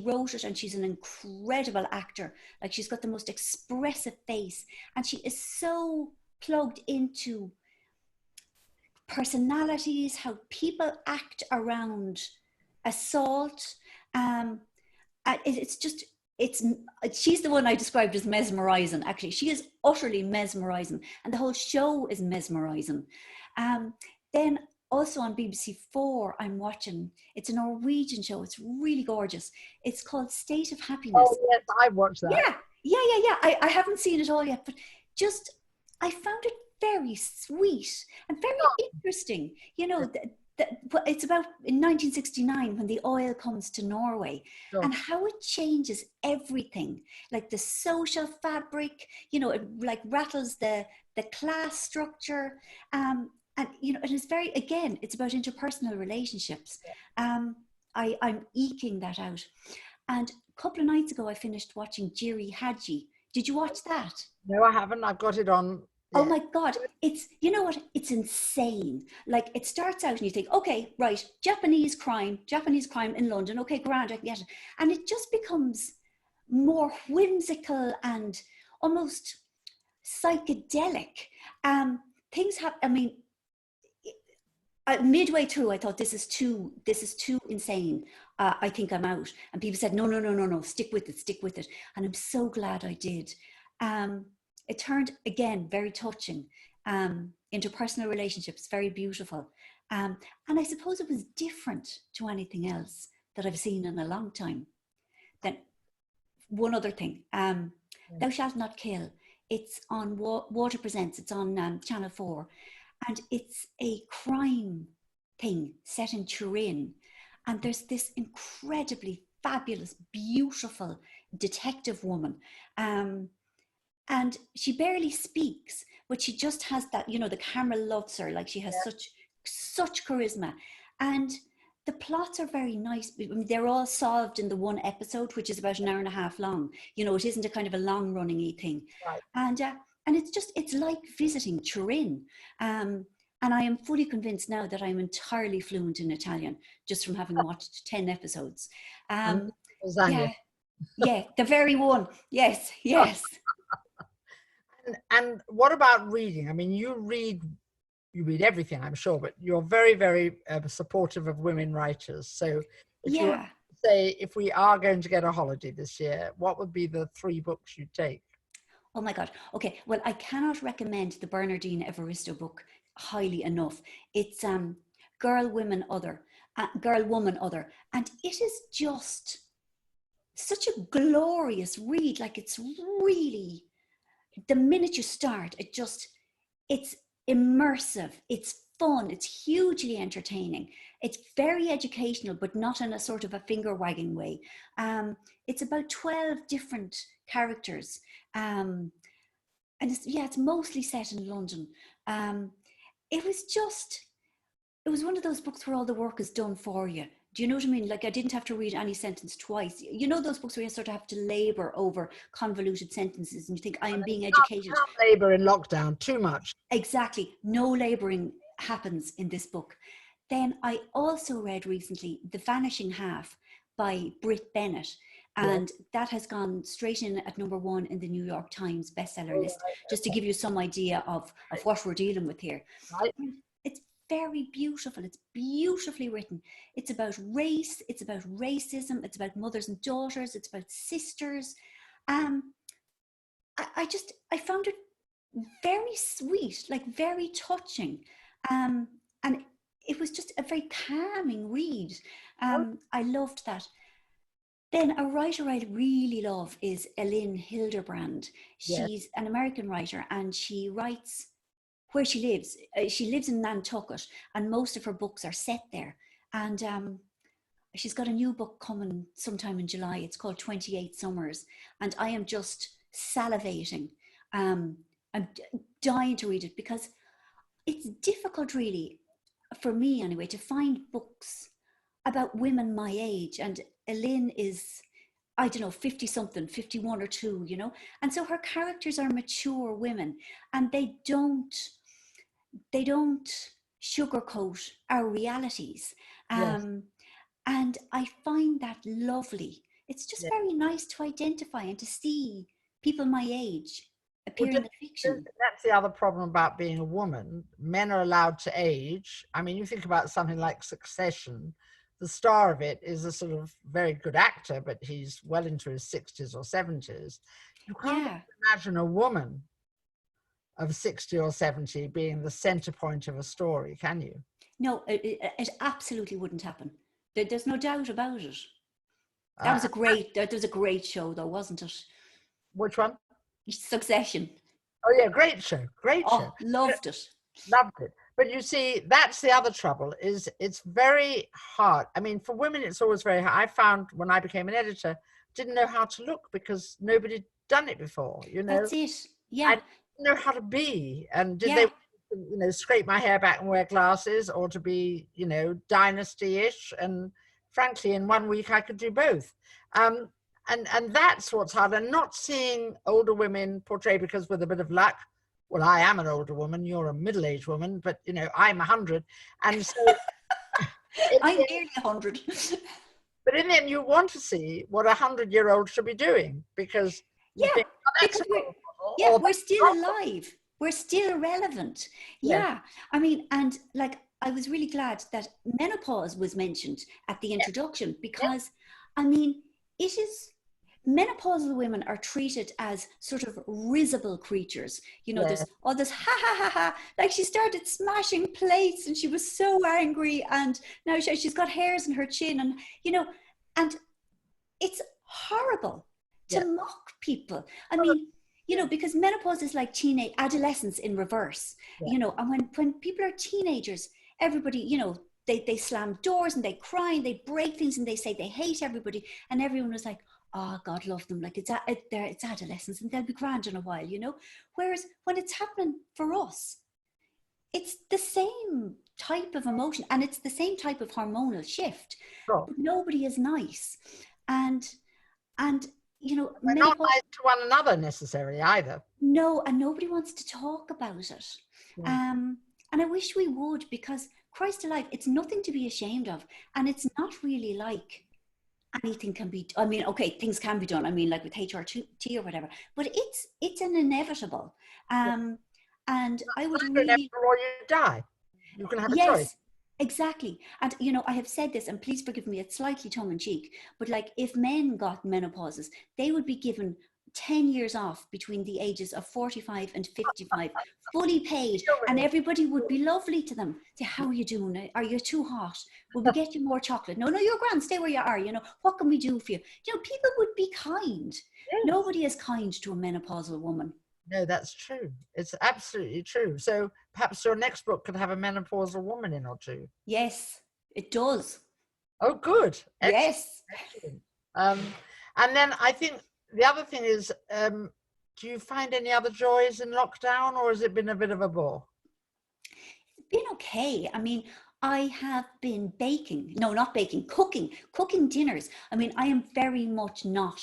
wrote it, and she's an incredible actor. Like, she's got the most expressive face, and she is so plugged into personalities, how people act around assault. It's just, she's the one I described as mesmerizing. Actually, she is utterly mesmerizing, and the whole show is mesmerizing. Then also on BBC4, I'm watching, it's a Norwegian show. It's really gorgeous. It's called State of Happiness. Oh yes, I watched that. Yeah. I haven't seen it all yet, but just, I found it very sweet and very interesting. You know, it's about in 1969 when the oil comes to Norway, and how it changes everything, like the social fabric, you know, it like rattles the class structure. And you know, it is very, again, it's about interpersonal relationships. I'm eking that out. And a couple of nights ago I finished watching Jiri Haji. Did you watch that? No, I haven't. I've got it on. Oh my God, it's, you know what, it's insane. Like, it starts out and you think, okay, right, Japanese crime in London, okay, grand, I can get it. And it just becomes more whimsical and almost psychedelic. Things happen, I mean, midway through I thought, this is too insane. I think I'm out. And people said, no, stick with it. And I'm so glad I did. It turned, again, very touching. Interpersonal relationships, very beautiful. And I suppose it was different to anything else that I've seen in a long time. Then one other thing, Thou Shalt Not Kill. It's on Water Presents. It's on Channel 4. And it's a crime thing set in Turin. And there's this incredibly fabulous, beautiful detective woman. And she barely speaks, but she just has that, you know, the camera loves her. Like, she has such charisma. And the plots are very nice. I mean, they're all solved in the one episode, which is about an hour and a half long. You know, it isn't a kind of a long running thing. Right. And it's just, it's like visiting Turin. And I am fully convinced now that I'm entirely fluent in Italian, just from having watched 10 episodes. Lasagna. Yeah, the very one. Yes. And what about reading? I mean, you read everything, I'm sure, but you're very, very supportive of women writers. So if we are going to get a holiday this year, what would be the 3 books you'd take? Oh my God. Okay. Well, I cannot recommend the Bernardine Evaristo book highly enough. It's Girl, Woman, Other. And it is just such a glorious read. Like, it's really, the minute you start, it's immersive, it's fun, it's hugely entertaining, it's very educational, but not in a sort of a finger wagging way. It's about 12 different characters, and it's mostly set in London. It was one of those books where all the work is done for you. Do you know what I mean? Like, I didn't have to read any sentence twice. You know, those books where you sort of have to labor over convoluted sentences and you think, I am being educated. You can't labor in lockdown too much. Exactly. No laboring happens in this book. Then I also read recently The Vanishing Half by Britt Bennett. And that has gone straight in at #1 in the New York Times bestseller list, just to give you some idea of what we're dealing with here. Right. It's very beautiful. It's beautifully written. It's about race. It's about racism. It's about mothers and daughters. It's about sisters. I found it very sweet, like very touching. And it was just a very calming read. I loved that. Then a writer I really love is Elin Hilderbrand. She's an American writer, and she writes where she lives. She lives in Nantucket, and most of her books are set there. And she's got a new book coming sometime in July. It's called 28 Summers, and I am just salivating. I'm dying to read it, because it's difficult, really, for me anyway, to find books about women my age. And Elin is, I don't know, 50 something, 51 or 2, you know, and so her characters are mature women, and they don't sugarcoat our realities. And I find that lovely. It's just very nice to identify and to see people my age appear in the fiction. That's the other problem about being a woman. Men are allowed to age. I mean, you think about something like Succession. The star of it is a sort of very good actor, but he's well into his 60s or 70s. You can't imagine a woman of 60 or 70 being the center point of a story, can you? No, it absolutely wouldn't happen. There's no doubt about it. That was a great show, though, wasn't it? Which one? Succession. Oh yeah, great show, show. Loved it. Loved it. But you see, that's the other trouble, is it's very hard. I mean, for women, it's always very hard. I found when I became an editor, didn't know how to look because nobody done it before, you know. That's it. Yeah. I didn't know how to be. And did they, you know, scrape my hair back and wear glasses, or to be, you know, dynasty-ish? And frankly, in 1 week, I could do both. And that's what's hard. And not seeing older women portrayed, because with a bit of luck, well, I am an older woman, you're a middle-aged woman, but, you know, I'm 100. And so... I'm nearly 100. But in the end, you want to see what a 100-year-old should be doing, because... think, oh, we're still alive. We're still relevant. Yeah. I mean, and like, I was really glad that menopause was mentioned at the introduction, because, I mean, it is... Menopausal women are treated as sort of risible creatures. You know, there's all this ha, like she started smashing plates and she was so angry, and now she's got hairs in her chin, and, you know, and it's horrible to mock people. I mean, you know, because menopause is like teenage adolescence in reverse, you know, and when people are teenagers, everybody, you know, they slam doors and they cry and they break things and they say they hate everybody, and everyone was like, oh, God love them, like it's adolescence and they'll be grand in a while, you know. Whereas when it's happening for us, it's the same type of emotion and it's the same type of hormonal shift. But nobody is nice, and you know, we're not nice to one another necessarily either. No, and nobody wants to talk about it. And I wish we would, because Christ alive, it's nothing to be ashamed of, and it's not really like anything can be, I mean, okay, things can be done, I mean, like with HRT or whatever, but it's an inevitable. And I would really... Or you die. You can have a choice. Exactly. And, you know, I have said this, and please forgive me, it's slightly tongue-in-cheek, but like, if men got menopauses, they would be given 10 years off between the ages of 45 and 55, fully paid, and everybody would be lovely to them. Say, how are you doing? Are you too hot? Will we get you more chocolate? No, you're grand, stay where you are. You know, what can we do for you? You know, people would be kind. Nobody is kind to a menopausal woman. No, that's true. It's absolutely true. So perhaps your next book could have a menopausal woman in or two. Yes, it does. Oh, good. Excellent. Yes. Excellent. And then I think the other thing is, do you find any other joys in lockdown, or has it been a bit of a bore? It's been okay. I mean, I have been cooking dinners. I mean, I am very much not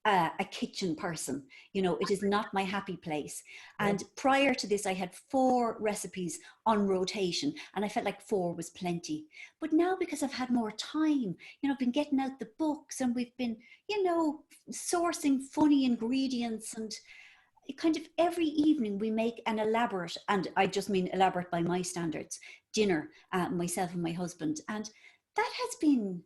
a kitchen person. You know, it is not my happy place. And prior to this, I had 4 recipes on rotation, and I felt like 4 was plenty. But now, because I've had more time, you know, I've been getting out the books, and we've been, you know, sourcing funny ingredients, and kind of every evening we make an elaborate, and I just mean elaborate by my standards, dinner, myself and my husband. And that has been,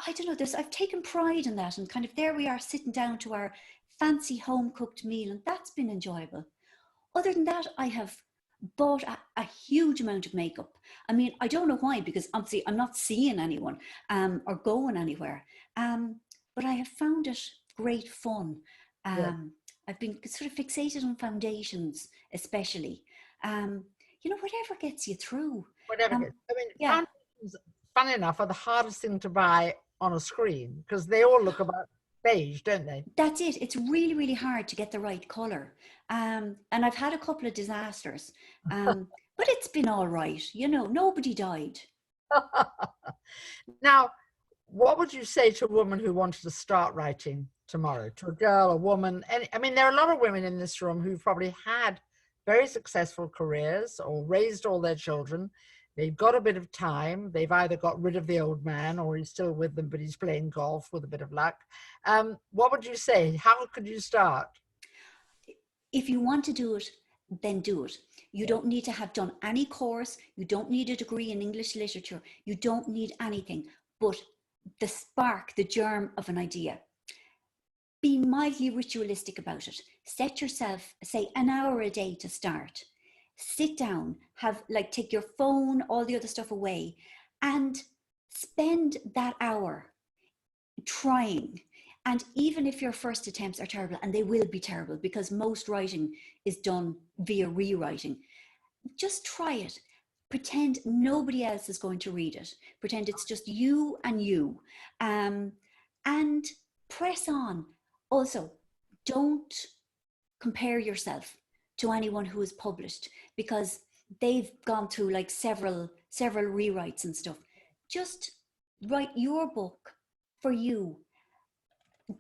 I don't know, I've taken pride in that, and kind of there we are sitting down to our fancy home cooked meal, and that's been enjoyable. Other than that, I have bought a huge amount of makeup. I mean, I don't know why, because obviously I'm not seeing anyone or going anywhere, but I have found it great fun. I've been sort of fixated on foundations, especially. You know, whatever gets you through. Whatever. I mean, foundations, funny enough, are the hardest thing to buy on a screen, because they all look about beige, don't they? That's it. It's really, really hard to get the right colour. And I've had a couple of disasters, but it's been all right. You know, nobody died. Now, what would you say to a woman who wanted to start writing tomorrow? To a girl, a woman? And I mean, there are a lot of women in this room who've probably had very successful careers or raised all their children. They've got a bit of time. They've either got rid of the old man, or he's still with them, but he's playing golf with a bit of luck. What would you say? How could you start? if you want to do it, then do it. You don't need to have done any course. You don't need a degree in English literature. You don't need anything but the spark, the germ of an idea. Be mildly ritualistic about it. Set yourself, say, an hour a day to start. Sit down, take your phone, all the other stuff away, and spend that hour trying. And even if your first attempts are terrible, and they will be terrible because most writing is done via rewriting, just try it. Pretend nobody else is going to read it. Pretend it's just you and you. And press on. Also, don't compare yourself to anyone who is published, because they've gone through like several rewrites and stuff. Just write your book for you.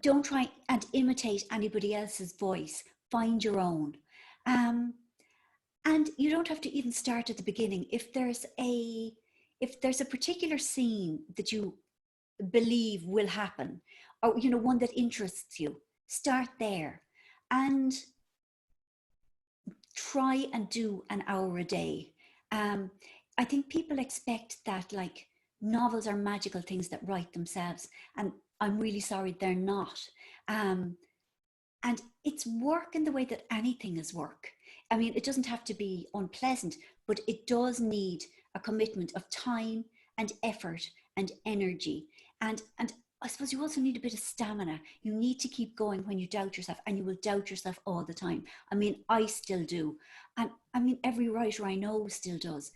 Don't try and imitate anybody else's voice. Find your own. And you don't have to even start at the beginning. If there's a particular scene that you believe will happen, or one that interests you, start there and try and do an hour a day. I think people expect that like novels are magical things that write themselves, and I'm really sorry, they're not. And it's work in the way that anything is work. I mean, it doesn't have to be unpleasant, but it does need a commitment of time and effort and energy. And I suppose you also need a bit of stamina. You need to keep going when you doubt yourself, and you will doubt yourself all the time. I mean, I still do. And I mean, every writer I know still does.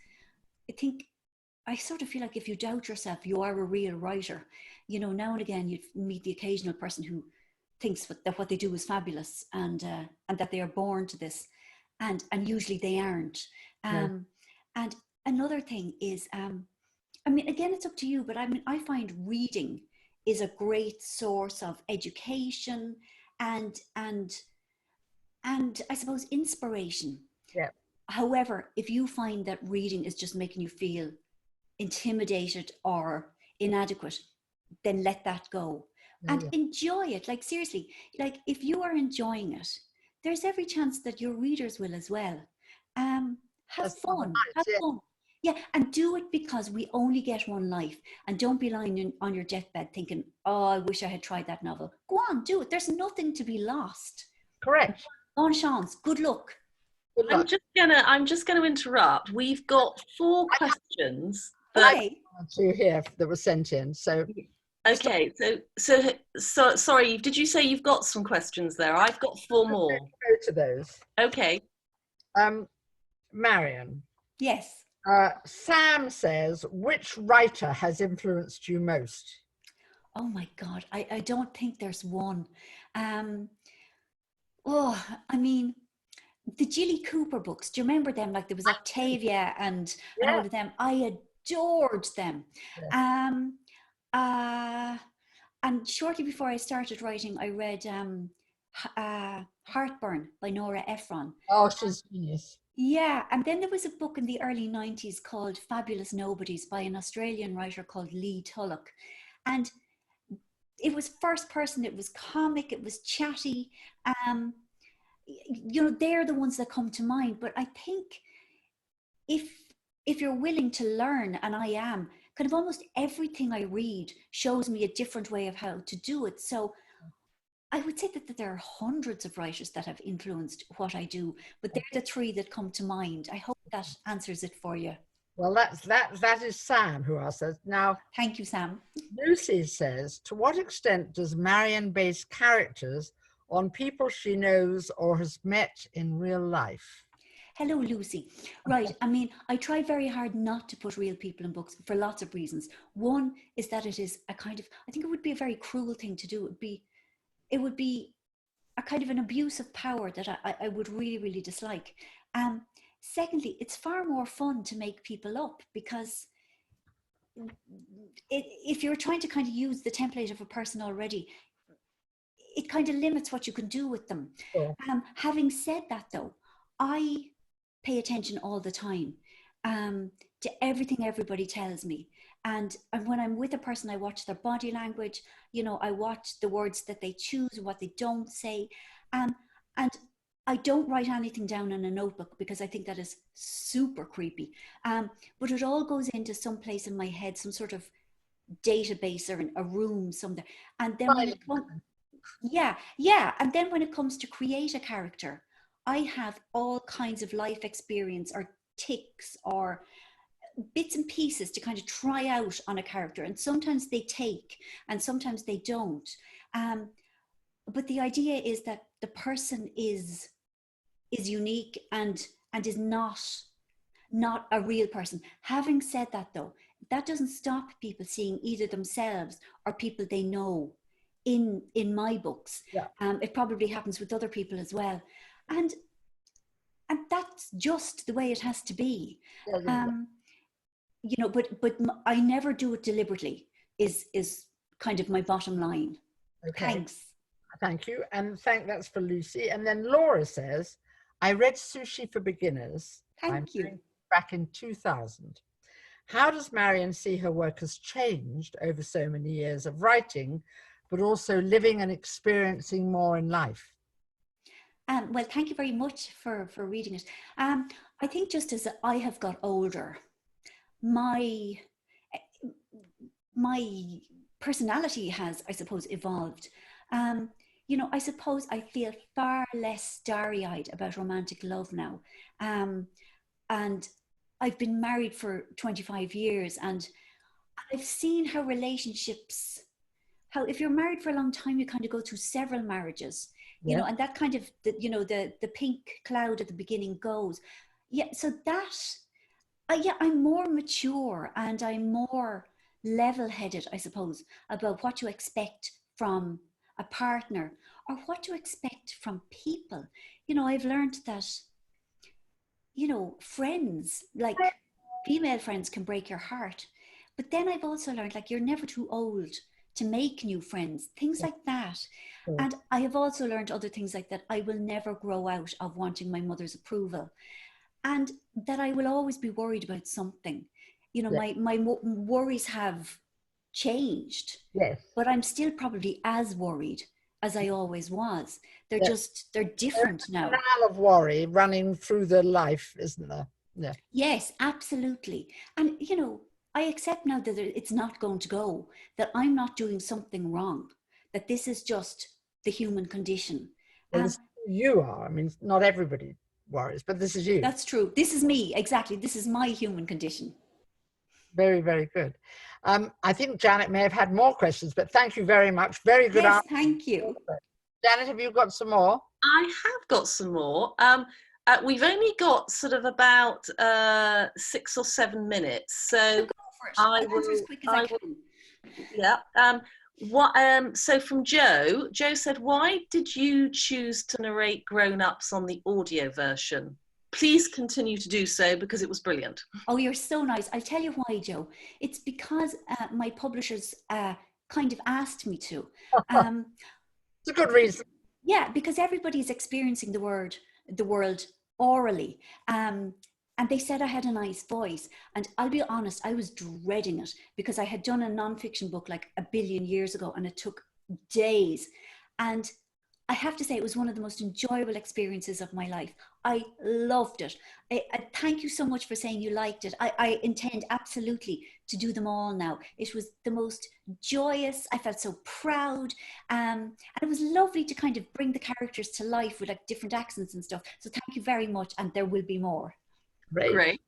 I sort of feel like if you doubt yourself, you are a real writer. Now and again, you meet the occasional person who thinks that what they do is fabulous, and that they are born to this. And usually they aren't. And another thing is, I mean, again, it's up to you, but I mean, I find reading is a great source of education and I suppose inspiration. Yeah. However, if you find that reading is just making you feel intimidated or inadequate, then let that go. And enjoy it. Like, seriously, like if you are enjoying it, there's every chance that your readers will as well. Have fun. Yeah, and do it because we only get one life. And don't be lying on your deathbed thinking, oh, I wish I had tried that novel. Go on, do it. There's nothing to be lost. Correct. Bonne chance. Good luck. Good luck. I'm just gonna interrupt. We've got 4 questions. Okay. That were sent in. So okay, so sorry, did you say you've got some questions there? I've got 4 more. Go to those. Okay. Marian. Yes. Sam says, which writer has influenced you most? Oh my God, I don't think there's one. I mean, the Jilly Cooper books, do you remember them? Like there was Octavia and all of them. I adored them. Yeah. And shortly before I started writing, I read Heartburn by Nora Ephron. Oh, she's genius. Yeah, and then there was a book in the early 90s called Fabulous Nobodies by an Australian writer called Lee Tulloch. And it was first person, it was comic, it was chatty. They're the ones that come to mind. But I think if you're willing to learn, and I am, kind of almost everything I read shows me a different way of how to do it. So I would say that there are hundreds of writers that have influenced what I do, but they're the 3 that come to mind. I hope that answers it for you. Well, that is Sam who asked us. Now, thank you, Sam. Lucy says, to what extent does Marian base characters on people she knows or has met in real life? Hello, Lucy. Right. I mean, I try very hard not to put real people in books for lots of reasons. One is that it is a kind of, I think it would be a very cruel thing to do. It would be a kind of an abuse of power that I would really, really dislike. Secondly, it's far more fun to make people up, because if you're trying to kind of use the template of a person already, it kind of limits what you can do with them. Sure. Having said that, though, I pay attention all the time to everything everybody tells me. And when I'm with a person, I watch their body language, I watch the words that they choose, what they don't say. And I don't write anything down in a notebook because I think that is super creepy. But it all goes into some place in my head, some sort of database or in a room somewhere. And then when it comes, yeah. And then when it comes to create a character, I have all kinds of life experience or tics or bits and pieces to kind of try out on a character. And sometimes they take and sometimes they don't. But the idea is that the person is unique and is not a real person. Having said that, though, that doesn't stop people seeing either themselves or people they know in my books. Yeah. It probably happens with other people as well, and that's just the way it has to be. You know, but I never do it deliberately. Is kind of my bottom line. Okay. Thanks. Thank you. And that's for Lucy. And then Laura says, I read Sushi for Beginners. Thank you. Back in 2000. How does Marian see her work has changed over so many years of writing, but also living and experiencing more in life? Well, thank you very much for reading it. I think just as I have got older, my personality has, I suppose, evolved. You know, I suppose I feel far less starry-eyed about romantic love now. And I've been married for 25 years and I've seen how relationships, how if you're married for a long time, you kind of go through several marriages, you know, and that kind of, you know, the pink cloud at the beginning goes. Yeah, so that, I'm more mature and I'm more level-headed, I suppose, about what to expect from a partner or what to expect from people. You know, I've learned that, you know, friends, like female friends can break your heart. But then I've also learned, like, you're never too old to make new friends, things like that. And I have also learned other things like that. I will never grow out of wanting my mother's approval. And that I will always be worried about something. You know, my worries have changed. Yes. But I'm still probably as worried as I always was. They're they're different now. There's a of worry running through their life, isn't there? Yeah. Yes, absolutely. And, you know, I accept now that it's not going to go, that I'm not doing something wrong, that this is just the human condition. Well, you are. I mean, not everybody worries, but this is you. That's true. This is me. Exactly. This is my human condition. Very, very good. I think Janet may have had more questions, but thank you very much. Very good answer. Thank you. Janet, have you got some more? I have got some more. We've only got sort of about 6 or 7 minutes, so I will. As quick as I can. Yeah. So from Joe said, why did you choose to narrate grown-ups on the audio version? Please continue to do so because it was brilliant. Oh, you're so nice. I'll tell you why, Joe. It's because my publishers kind of asked me to. It's a good reason. Yeah, because everybody's experiencing the world orally. And they said I had a nice voice. And I'll be honest, I was dreading it because I had done a nonfiction book like a billion years ago and it took days. And I have to say it was one of the most enjoyable experiences of my life. I loved it. Thank you so much for saying you liked it. I intend absolutely to do them all now. It was the most joyous. I felt so proud. And it was lovely to kind of bring the characters to life with like different accents and stuff. So thank you very much. And there will be more. Great.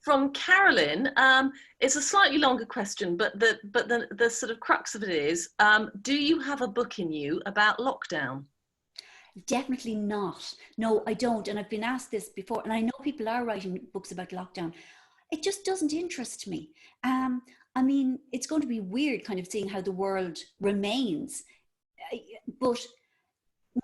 From Carolyn, it's a slightly longer question, but the sort of crux of it is, do you have a book in you about lockdown? Definitely not. No, I don't. And I've been asked this before, and I know people are writing books about lockdown. It just doesn't interest me. I mean, it's going to be weird kind of seeing how the world remains. But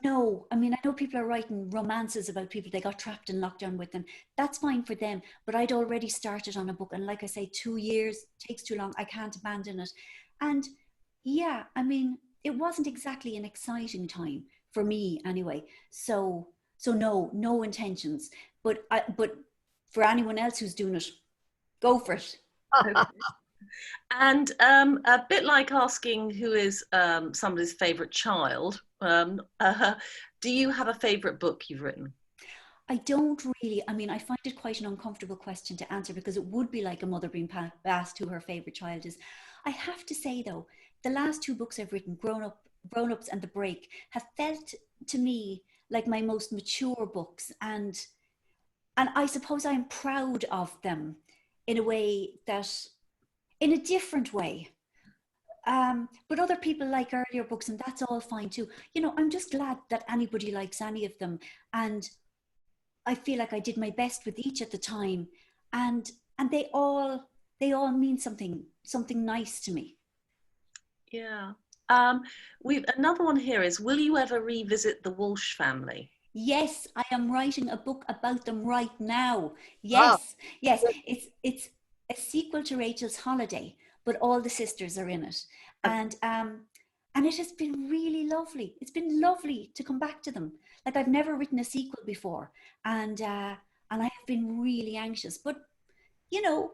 no, I mean, I know people are writing romances about people they got trapped in lockdown with, and that's fine for them. But I'd already started on a book. And like I say, 2 years takes too long. I can't abandon it. And yeah, I mean, it wasn't exactly an exciting time for me anyway. So no intentions. But for anyone else who's doing it, go for it. And a bit like asking who is somebody's favourite child, do you have a favourite book you've written? I don't really, I mean, I find it quite an uncomfortable question to answer because it would be like a mother being asked who her favorite child is. I have to say though, the last two books I've written, Grown Ups and The Break, have felt to me like my most mature books, and I suppose I'm proud of them in a way that, in a different way. But other people like earlier books, and that's all fine too. You know, I'm just glad that anybody likes any of them, and I feel like I did my best with each at the time, and they all mean something nice to me. Yeah. We've another one here is, will you ever revisit the Walsh family? Yes, I am writing a book about them right now. Ah, Yes, yes, it's a sequel to Rachel's Holiday, but all the sisters are in it, Uh, and it has been really lovely. It's been lovely to come back to them. Like I've never written a sequel before, and I have been really anxious, but you know,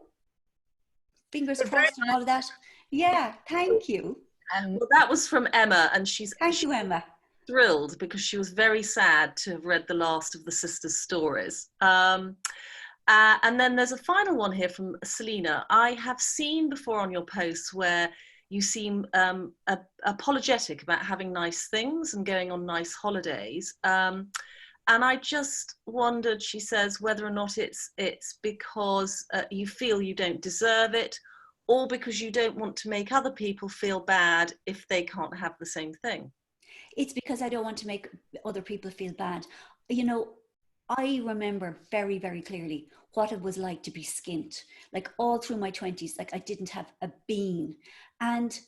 fingers but very crossed and all of that. Yeah, thank you, and well, that was from Emma, and she's thank you, Emma. thrilled because she was very sad to have read the last of the sisters' stories. And then there's a final one here from Selena. I have seen before on your posts where you seem apologetic about having nice things and going on nice holidays. And I just wondered, she says, whether or not it's because you feel you don't deserve it, or because you don't want to make other people feel bad if they can't have the same thing. It's because I don't want to make other people feel bad. You know, I remember very, very clearly what it was like to be skint, like all through my 20s, like I didn't have a bean. And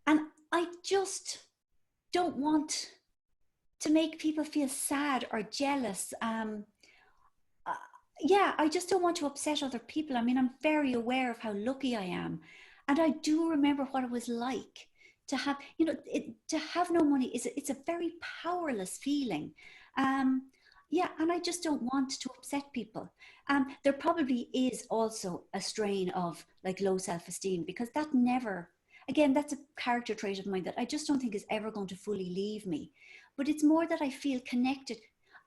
and I just don't want to make people feel sad or jealous. Uh, yeah, I just don't want to upset other people. I mean, I'm very aware of how lucky I am. And I do remember what it was like to have, to have no money it's a very powerless feeling. Um, yeah, and I just don't want to upset people. There probably is also a strain of like low self-esteem because that never, again, that's a character trait of mine that I just don't think is ever going to fully leave me. But it's more that I feel connected.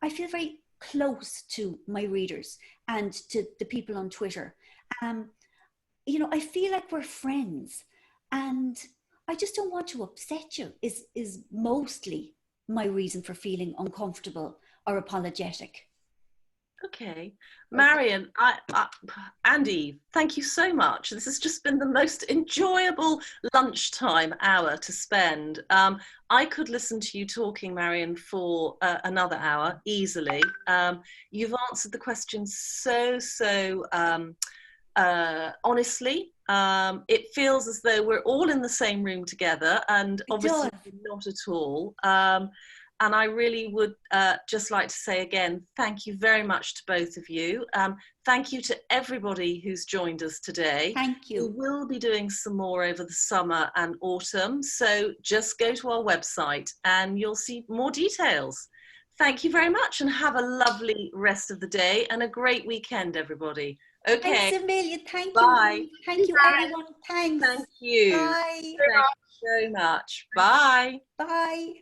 I feel very close to my readers and to the people on Twitter. Um, I feel like we're friends, and I just don't want to upset you. Is mostly my reason for feeling uncomfortable or apologetic. Okay, okay. Marian, Andy, thank you so much. This has just been the most enjoyable lunchtime hour to spend. I could listen to you talking, Marian, for another hour easily. You've answered the questions so honestly. It feels as though we're all in the same room together, and It obviously does. not at all. And I really would just like to say again, thank you very much to both of you. Thank you to everybody who's joined us today. Thank We you. will be doing some more over the summer and autumn, so just go to our website and you'll see more details. Thank you very much and have a lovely rest of the day and a great weekend, everybody. Thanks Okay, a million. Thank you. bye. Thank you, everyone. Thanks. Thank you. Bye. Thank you very much. Bye. Bye.